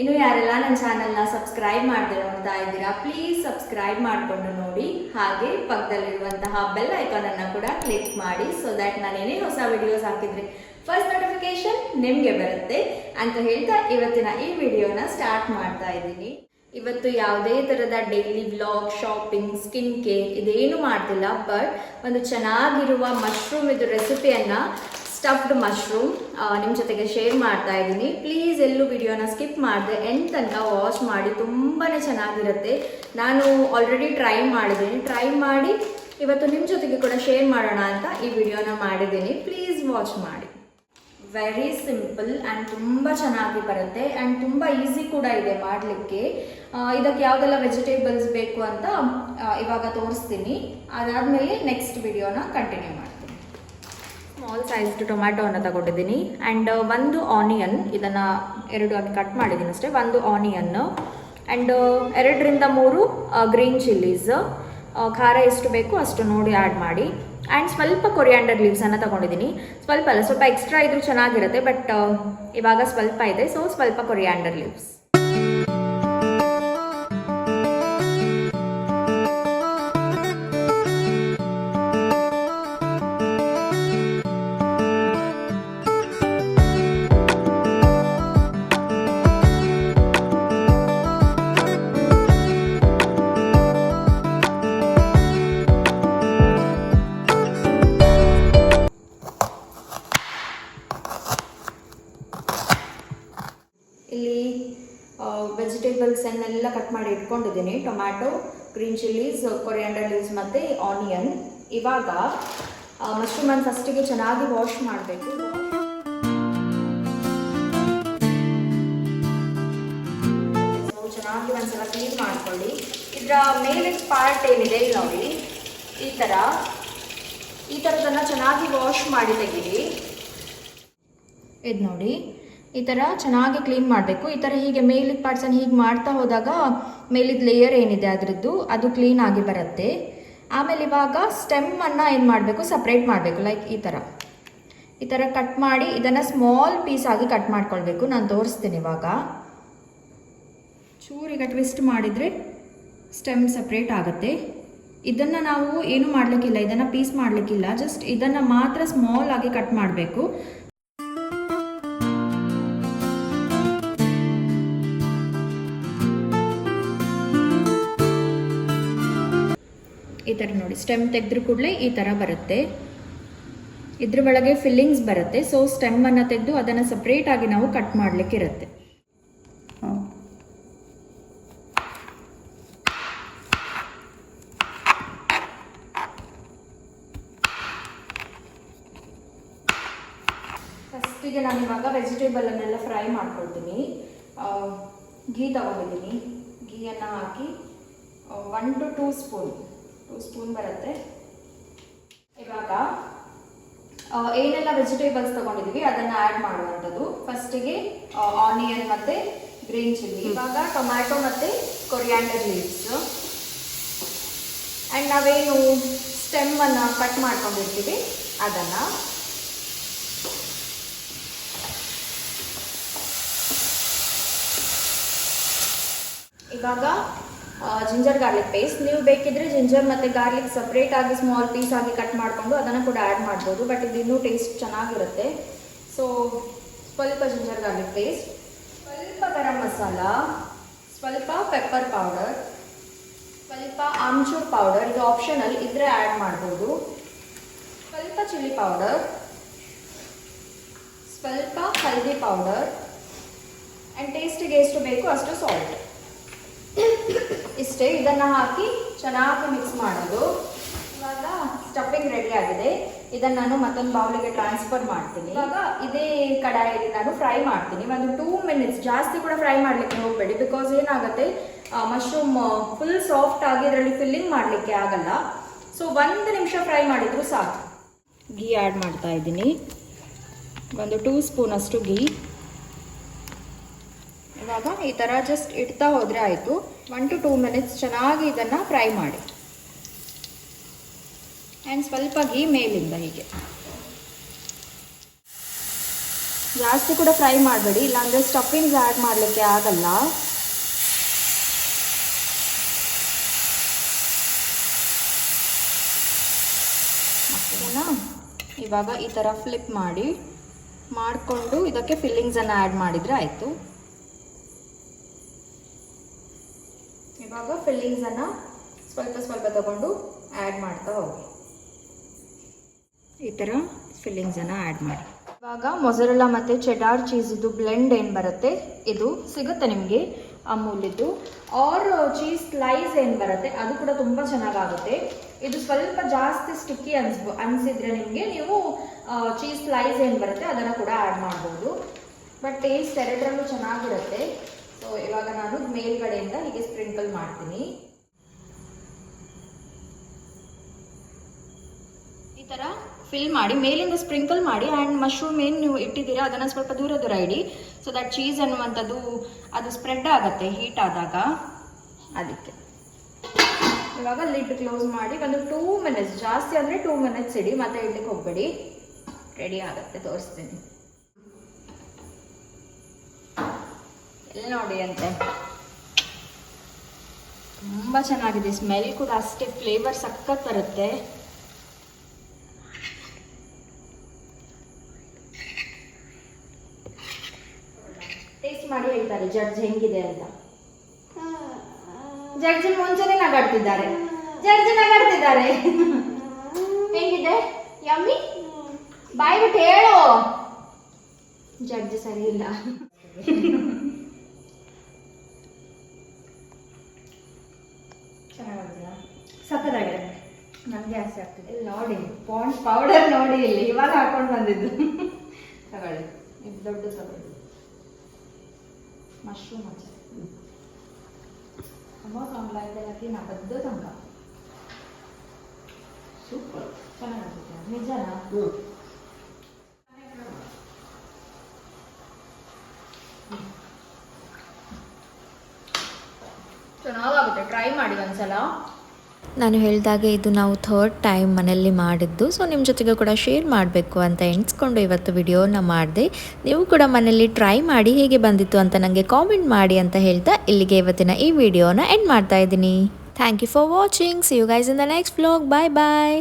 ಇನ್ನು ಯಾರೆಲ್ಲ ನನ್ನ ಚಾನಲ್ನ ಸಬ್ಸ್ಕ್ರೈಬ್ ಮಾಡದೆ ನೋಡ್ತಾ ಇದ್ದೀರಾ, ಪ್ಲೀಸ್ ಸಬ್ಸ್ಕ್ರೈಬ್ ಮಾಡಿಕೊಂಡು ನೋಡಿ. ಹಾಗೆ ಪಕ್ಕದಲ್ಲಿರುವಂತಹ ಬೆಲ್ ಐಕಾನ್ ಅನ್ನು ಕೂಡ ಕ್ಲಿಕ್ ಮಾಡಿ, ಸೊ ದ್ಯಾಟ್ ನಾನು ಏನೇ ಹೊಸ ವಿಡಿಯೋಸ್ ಹಾಕಿದ್ರೆ ಫಸ್ಟ್ ನೋಟಿಫಿಕೇಶನ್ ನಿಮಗೆ ಬರುತ್ತೆ ಅಂತ ಹೇಳ್ತಾ ಇವತ್ತಿನ ಈ ವಿಡಿಯೋನ ಸ್ಟಾರ್ಟ್ ಮಾಡ್ತಾ ಇದ್ದೀನಿ. ಇವತ್ತು ಯಾವುದೇ ಥರದ daily vlog, shopping, skin care ಇದೇನು ಮಾಡ್ತಿಲ್ಲ, ಬಟ್ ಒಂದು ಚೆನ್ನಾಗಿರುವ ಮಶ್ರೂಮ್ ಇದು ರೆಸಿಪಿಯನ್ನು, ಸ್ಟಫ್ಡ್ ಮಶ್ರೂಮ್ ನಿಮ್ಮ ಜೊತೆಗೆ ಶೇರ್ ಮಾಡ್ತಾ ಇದ್ದೀನಿ. ಪ್ಲೀಸ್ ಎಲ್ಲೂ ವಿಡಿಯೋನ ಸ್ಕಿಪ್ ಮಾಡಿದೆ ಎಂಡ್ ತನಕ ವಾಚ್ ಮಾಡಿ, ತುಂಬಾ ಚೆನ್ನಾಗಿರುತ್ತೆ. ನಾನು ಆಲ್ರೆಡಿ ಟ್ರೈ ಮಾಡಿ ಇವತ್ತು ನಿಮ್ಮ ಜೊತೆಗೆ ಕೂಡ ಶೇರ್ ಮಾಡೋಣ ಅಂತ ಈ ವಿಡಿಯೋನ ಮಾಡಿದ್ದೀನಿ. ಪ್ಲೀಸ್ ವಾಚ್ ಮಾಡಿ. ವೆರಿ ಸಿಂಪಲ್ ಆ್ಯಂಡ್ ತುಂಬ ಚೆನ್ನಾಗಿ ಬರುತ್ತೆ ಆ್ಯಂಡ್ ತುಂಬ ಈಸಿ ಕೂಡ ಇದೆ ಮಾಡಲಿಕ್ಕೆ. ಇದಕ್ಕೆ ಯಾವುದೆಲ್ಲ ವೆಜಿಟೇಬಲ್ಸ್ ಬೇಕು ಅಂತ ಇವಾಗ ತೋರಿಸ್ತೀನಿ. ಅದಾದಮೇಲೆ ನೆಕ್ಸ್ಟ್ ವಿಡಿಯೋನ ಕಂಟಿನ್ಯೂ ಮಾಡ್ತೀನಿ. ಸ್ಮಾಲ್ ಸೈಜ್ಡ್ ಟೊಮ್ಯಾಟೋವನ್ನು ತಗೊಂಡಿದ್ದೀನಿ ಆ್ಯಂಡ್ ಒಂದು ಆನಿಯನ್, ಇದನ್ನು 2 ಆಗಿ ಕಟ್ ಮಾಡಿದ್ದೀನಿ ಅಷ್ಟೇ. ಒಂದು ಆನಿಯನ್ನು ಆ್ಯಂಡ್ 2 ರಿಂದ 3 ಗ್ರೀನ್ ಚಿಲ್ಲೀಸ್. ಖಾರ ಎಷ್ಟು ಬೇಕು ಅಷ್ಟು ನೋಡಿ ಆ್ಯಡ್ ಮಾಡಿ. ಆ್ಯಂಡ್ ಸ್ವಲ್ಪ ಕೊರಿಯಾಂಡರ್ ಲೀವ್ಸನ್ನು ತಗೊಂಡಿದ್ದೀನಿ. ಸ್ವಲ್ಪ ಅಲ್ಲ, ಸ್ವಲ್ಪ ಎಕ್ಸ್ಟ್ರಾ ಇದ್ರೂ ಚೆನ್ನಾಗಿರುತ್ತೆ, ಬಟ್ ಇವಾಗ ಸ್ವಲ್ಪ ಇದೆ, ಸೊ ಸ್ವಲ್ಪ ಕೊರಿಯಾಂಡರ್ ಲೀವ್ಸ್. ಇಲ್ಲಿ ವೆಜಿಟೇಬಲ್ಸನ್ನೆಲ್ಲ ಕಟ್ ಮಾಡಿ ಇಟ್ಕೊಂಡಿದ್ದೀನಿ. Tomato, green chillies, coriander leaves ಮತ್ತು ಆನಿಯನ್. ಇವಾಗ ಮಶ್ರೂಮನ್ನು ಫಸ್ಟಿಗೆ ಚೆನ್ನಾಗಿ ವಾಶ್ ಮಾಡಬೇಕು. ಚೆನ್ನಾಗಿ ಒಂದ್ಸಲ ಕ್ಲೀನ್ ಮಾಡ್ಕೊಳ್ಳಿ. ಇದರ ಮೇಲಿನ ಪಾರ್ಟ್ ಏನಿದೆ ಇಲ್ಲಿ ನೋಡಿ, ಈ ಥರದನ್ನು ಚೆನ್ನಾಗಿ ವಾಶ್ ಮಾಡಿ ತೆಗೀರಿ. ಇದು ನೋಡಿ, ಈ ಥರ ಚೆನ್ನಾಗಿ ಕ್ಲೀನ್ ಮಾಡಬೇಕು. ಈ ಥರ ಹೀಗೆ ಮೇಲಿದ ಪಾರ್ಟ್ಸನ್ನು ಹೀಗೆ ಮಾಡ್ತಾ ಹೋದಾಗ ಮೇಲಿದ ಲೇಯರ್ ಏನಿದೆ ಅದರದ್ದು ಅದು ಕ್ಲೀನ್ ಆಗಿ ಬರುತ್ತೆ. ಆಮೇಲೆ ಇವಾಗ ಸ್ಟೆಮ್ಮನ್ನು ಏನು ಮಾಡಬೇಕು, ಸಪ್ರೇಟ್ ಮಾಡಬೇಕು. ಲೈಕ್ ಈ ಥರ ಕಟ್ ಮಾಡಿ ಇದನ್ನು ಸ್ಮಾಲ್ ಪೀಸ್ ಆಗಿ ಕಟ್ ಮಾಡ್ಕೊಳ್ಬೇಕು. ನಾನು ತೋರಿಸ್ತೀನಿ ಇವಾಗ. ಚೂರಿಗೆ ಟ್ವಿಸ್ಟ್ ಮಾಡಿದರೆ ಸ್ಟೆಮ್ ಸಪ್ರೇಟ್ ಆಗುತ್ತೆ. ಇದನ್ನು ನಾವು ಏನು ಮಾಡಲಿಕ್ಕಿಲ್ಲ, ಇದನ್ನು ಪೀಸ್ ಮಾಡಲಿಕ್ಕಿಲ್ಲ, ಜಸ್ಟ್ ಇದನ್ನು ಮಾತ್ರ ಸ್ಮಾಲ್ ಆಗಿ ಕಟ್ ಮಾಡಬೇಕು. ಈ ಥರ ನೋಡಿ, ಸ್ಟೆಮ್ ತೆಗೆದ್ರೂ ಕೂಡಲೇ ಈ ಥರ ಬರುತ್ತೆ. ಇದ್ರ ಒಳಗೆ ಫಿಲ್ಲಿಂಗ್ಸ್ ಬರುತ್ತೆ. ಸೊ ಸ್ಟೆಮ್ಮನ್ನು ತೆಗೆದು ಅದನ್ನು ಸಪ್ರೇಟಾಗಿ ನಾವು ಕಟ್ ಮಾಡಲಿಕ್ಕಿರುತ್ತೆ. ಫಸ್ಟಿಗೆ ನಾನು ಇವಾಗ ವೆಜಿಟೇಬಲನ್ನೆಲ್ಲ ಫ್ರೈ ಮಾಡ್ಕೊಳ್ತೀನಿ. ಘೀ ತಗೊಂಡಿದ್ದೀನಿ. ಘೀಯನ್ನು ಹಾಕಿ 1 to 2 ಸ್ಪೂನ್ ಬರುತ್ತೆ. ಇವಾಗ ಏನೆಲ್ಲ ವೆಜಿಟೇಬಲ್ಸ್ ತಗೊಂಡಿದ್ದೀವಿ ಅದನ್ನು ಆ್ಯಡ್ ಮಾಡುವಂಥದ್ದು. ಫಸ್ಟಿಗೆ ಆನಿಯನ್ ಮತ್ತು ಗ್ರೀನ್ ಚಿಲ್ಲಿ, ಇವಾಗ ಟೊಮ್ಯಾಟೊ ಮತ್ತು ಕೊರಿಯಾಂಡರ್ ಲೀವ್ಸ್, ಆ್ಯಂಡ್ ನಾವೇನು ಸ್ಟೆಮ್ಮನ್ನು ಕಟ್ ಮಾಡ್ಕೊಂಡಿರ್ತೀವಿ ಅದನ್ನು. ಇವಾಗ ಜಿಂಜರ್ ಗಾರ್ಲಿಕ್ ಪೇಸ್ಟ್. ನೀವು ಬೇಕಿದ್ರೆ ಜಿಂಜರ್ ಮತ್ತು ಗಾರ್ಲಿಕ್ ಸಪ್ರೇಟ್ ಆಗಿ ಸ್ಮಾಲ್ ಪೀಸ್ ಆಗಿ ಕಟ್ ಮಾಡಿಕೊಂಡು ಅದನ್ನು ಕೂಡ ಆ್ಯಡ್ ಮಾಡ್ಬೋದು, ಬಟ್ ಇದು ಇನ್ನೂ ಟೇಸ್ಟ್ ಚೆನ್ನಾಗಿರುತ್ತೆ. ಸೊ ಸ್ವಲ್ಪ ಜಿಂಜರ್ ಗಾರ್ಲಿಕ್ ಪೇಸ್ಟ್, ಸ್ವಲ್ಪ ಗರಂ ಮಸಾಲ, ಸ್ವಲ್ಪ ಪೆಪ್ಪರ್ ಪೌಡರ್, ಸ್ವಲ್ಪ ಆಮ್ಚೂರ್ ಪೌಡರ್, ಇದು ಆಪ್ಷನಲ್, ಇದ್ರೆ ಆ್ಯಡ್ ಮಾಡ್ಬೋದು. ಸ್ವಲ್ಪ ಚಿಲ್ಲಿ ಪೌಡರ್, ಸ್ವಲ್ಪ ಹಲ್ದಿ ಪೌಡರ್, ಆ್ಯಂಡ್ ಟೇಸ್ಟಿಗೆ ಎಷ್ಟು ಬೇಕು ಅಷ್ಟು ಸಾಲ್ಟ್. ಇಷ್ಟೇ. ಇದನ್ನು ಹಾಕಿ ಚೆನ್ನಾಗಿ ಮಿಕ್ಸ್ ಮಾಡೋದು. ಇವಾಗ ಸ್ಟಫಿಂಗ್ ರೆಡಿ ಆಗಿದೆ. ಇದನ್ನು ನಾನು ಮತ್ತೊಂದು ಬೌಲಿಗೆ ಟ್ರಾನ್ಸ್ಫರ್ ಮಾಡ್ತೀನಿ. ಇವಾಗ ಇದೇ ಕಡಾಯಿಯಲ್ಲಿ ನಾನು ಫ್ರೈ ಮಾಡ್ತೀನಿ. ಒಂದು 2 ಮಿನಿಟ್ಸ್, ಜಾಸ್ತಿ ಕೂಡ ಫ್ರೈ ಮಾಡಲಿಕ್ಕೆ ಹೋಗಬೇಡಿ, ಬಿಕಾಸ್ ಏನಾಗುತ್ತೆ, ಮಶ್ರೂಮ್ ಫುಲ್ ಸಾಫ್ಟ್ ಆಗಿ ಇದರಲ್ಲಿ ಫಿಲ್ಲಿಂಗ್ ಮಾಡಲಿಕ್ಕೆ ಆಗಲ್ಲ. ಸೊ 1 ನಿಮಿಷ ಫ್ರೈ ಮಾಡಿದ್ರು ಸಾಕು. ಘೀ ಆ್ಯಡ್ ಮಾಡ್ತಾ ಇದ್ದೀನಿ. ಒಂದು 2 ಸ್ಪೂನ್ ಅಷ್ಟು ಘೀ. ಇವಾಗ ಈ ಥರ ಜಸ್ಟ್ ಇಡ್ತಾ ಹೋದರೆ ಆಯಿತು. 1 to 2 ಮಿನಿಟ್ಸ್ ಚೆನ್ನಾಗಿ ಇದನ್ನು ಫ್ರೈ ಮಾಡಿ. ಆ್ಯಂಡ್ ಸ್ವಲ್ಪ ಘೀ ಮೇಲಿಂದ ಹೀಗೆ. ಜಾಸ್ತಿ ಕೂಡ ಫ್ರೈ ಮಾಡಬೇಡಿ, ಇಲ್ಲಾಂದರೆ ಸ್ಟಫಿಂಗ್ಸ್ ಆ್ಯಡ್ ಮಾಡಲಿಕ್ಕೆ ಆಗಲ್ಲ. ಇವಾಗ ಈ ಥರ ಫ್ಲಿಪ್ ಮಾಡಿಕೊಂಡು ಇದಕ್ಕೆ ಫಿಲ್ಲಿಂಗ್ಸನ್ನು ಆ್ಯಡ್ ಮಾಡಿದರೆ ಆಯಿತು. ಇವಾಗ ಫಿಲ್ಲಿಂಗ್ಸನ್ನು ಸ್ವಲ್ಪ ಸ್ವಲ್ಪ ತಗೊಂಡು ಆ್ಯಡ್ ಮಾಡ್ತಾ ಹೋಗಿ. ಈ ಥರ ಫಿಲ್ಲಿಂಗ್ಸನ್ನು ಆ್ಯಡ್ ಮಾಡಿ. ಇವಾಗ ಮೊಸರೆಲ್ಲಾ ಮತ್ತು ಚೆಡಾರ್ ಚೀಸಿದು ಬ್ಲೆಂಡ್ ಏನು ಬರುತ್ತೆ ಇದು ಸಿಗುತ್ತೆ ನಿಮಗೆ ಅಮೂಲಿದ್ದು. ಆರ್ ಚೀಸ್ ಸ್ಲೈಸ್ ಏನು ಬರುತ್ತೆ ಅದು ಕೂಡ ತುಂಬ ಚೆನ್ನಾಗಾಗುತ್ತೆ. ಇದು ಸ್ವಲ್ಪ ಜಾಸ್ತಿ ಸ್ಟಿಕ್ಕಿ ಅನಿಸಿದ್ರೆ ನಿಮಗೆ ನೀವು ಚೀಸ್ ಸ್ಲೈಸ್ ಏನು ಬರುತ್ತೆ ಅದನ್ನು ಕೂಡ ಆ್ಯಡ್ ಮಾಡ್ಬೋದು. ಬಟ್ ಟೇಸ್ಟ್ ಎರಡರಲ್ಲೂ ಚೆನ್ನಾಗಿರುತ್ತೆ. ಸೊ ಇವಾಗ ನಾನು ಮೇಲ್ಗಡೆಯಿಂದ ಹೀಗೆ ಸ್ಪ್ರಿಂಕಲ್ ಮಾಡ್ತೀನಿ. ಈ ಥರ ಫಿಲ್ ಮಾಡಿ ಮೇಲಿಂದ ಸ್ಪ್ರಿಂಕಲ್ ಮಾಡಿ. ಆ್ಯಂಡ್ ಮಶ್ರೂಮ್ ಏನು ನೀವು ಇಟ್ಟಿದ್ದೀರಾ ಅದನ್ನು ಸ್ವಲ್ಪ ದೂರ ಇಡಿ. ಸೊ ದಟ್ ಚೀಸ್ ಅನ್ನುವಂಥದ್ದು ಅದು ಸ್ಪ್ರೆಡ್ ಆಗುತ್ತೆ ಹೀಟ್ ಆದಾಗ, ಅದಕ್ಕೆ. ಇವಾಗ ಲಿಡ್ ಕ್ಲೋಸ್ ಮಾಡಿ ಒಂದು 2 ಮಿನಿಟ್ಸ್, ಜಾಸ್ತಿ ಅಂದರೆ 2 ಮಿನಿಟ್ಸ್ ಇಡಿ, ಮತ್ತೆ ಇಡ್ಲಿಕ್ಕೆ ಹೋಗಬೇಡಿ. ರೆಡಿ ಆಗುತ್ತೆ, ತೋರಿಸ್ತೀನಿ. ಎಲ್ಲಿ ನೋಡಿ ಅಂತೆ, ತುಂಬ ಚೆನ್ನಾಗಿದೆ. ಸ್ಮೆಲ್ ಕೂಡ ಅಷ್ಟೇ, ಫ್ಲೇವರ್ ಸಖತ್ ಬರುತ್ತೆ. ಟೇಸ್ಟ್ ಮಾಡಿ ಹೇಳ್ತಾರೆ ಜಡ್ಜ್ ಹೆಂಗಿದೆ ಅಂತ. ಜಡ್ಜ್ ಮುಂಚೆನೆ ನಗಾಡ್ತಿದ್ದಾರೆ. ಹೆಂಗಿದೆ? ಯಮ್ಮಿ? ಬಾಯ್ ಬಿಟ್ಟು ಹೇಳು. ಜಡ್ಜ್ ಸರಿ ಇಲ್ಲ. ಚೆನ್ನಾಗಿಲ್ಲ, ಸಕ್ಕತ್ತಾಗಿದೆ. ನನಗೆ ಆಸೆ ಆಗ್ತಿದೆ. ಇಲ್ಲಿ ನೋಡಿ, ಪಾಂಡ್ಸ್ ಪೌಡರ್ ನೋಡಿ, ಇಲ್ಲಿ ಇವಾಗ ಹಾಕೊಂಡು ಬಂದಿದ್ದು. ತಗೊಳ್ಳಿ, ಇದು ದೊಡ್ಡ ತಗೊಳ್ಳಿ. ಮಶ್ರೂಮ್ ಅಚ್ಚ ತುಂಬ ಕಂಪ್ಲೈಂಟ್ ನಾ ಬದ್ದು ತಂಗ ಸೂಪರ್ ಚೆನ್ನಾಗಿರುತ್ತೆ. ನಿಜನಾ? ಚೆನ್ನಾಗಾಗುತ್ತೆ, ಟ್ರೈ ಮಾಡಿ ಒಂದ್ಸಲ. ನಾನು ಹೇಳಿದಾಗೆ ಇದು ನಾವು 3rd ಟೈಮ್ ಮನೆಯಲ್ಲಿ ಮಾಡಿದ್ದು. ಸೊ ನಿಮ್ಮ ಜೊತೆಗೆ ಕೂಡ ಶೇರ್ ಮಾಡಬೇಕು ಅಂತ ಎಣಿಸ್ಕೊಂಡು ಇವತ್ತು ವಿಡಿಯೋನ ಮಾಡಿದೆ. ನೀವು ಕೂಡ ಮನೆಯಲ್ಲಿ ಟ್ರೈ ಮಾಡಿ ಹೇಗೆ ಬಂದಿತ್ತು ಅಂತ ನನಗೆ ಕಾಮೆಂಟ್ ಮಾಡಿ ಅಂತ ಹೇಳ್ತಾ ಇಲ್ಲಿಗೆ ಇವತ್ತಿನ ಈ ವಿಡಿಯೋನ ಎಂಡ್ ಮಾಡ್ತಾ ಇದ್ದೀನಿ. Thank you for watching. See you guys in the next vlog. Bye bye.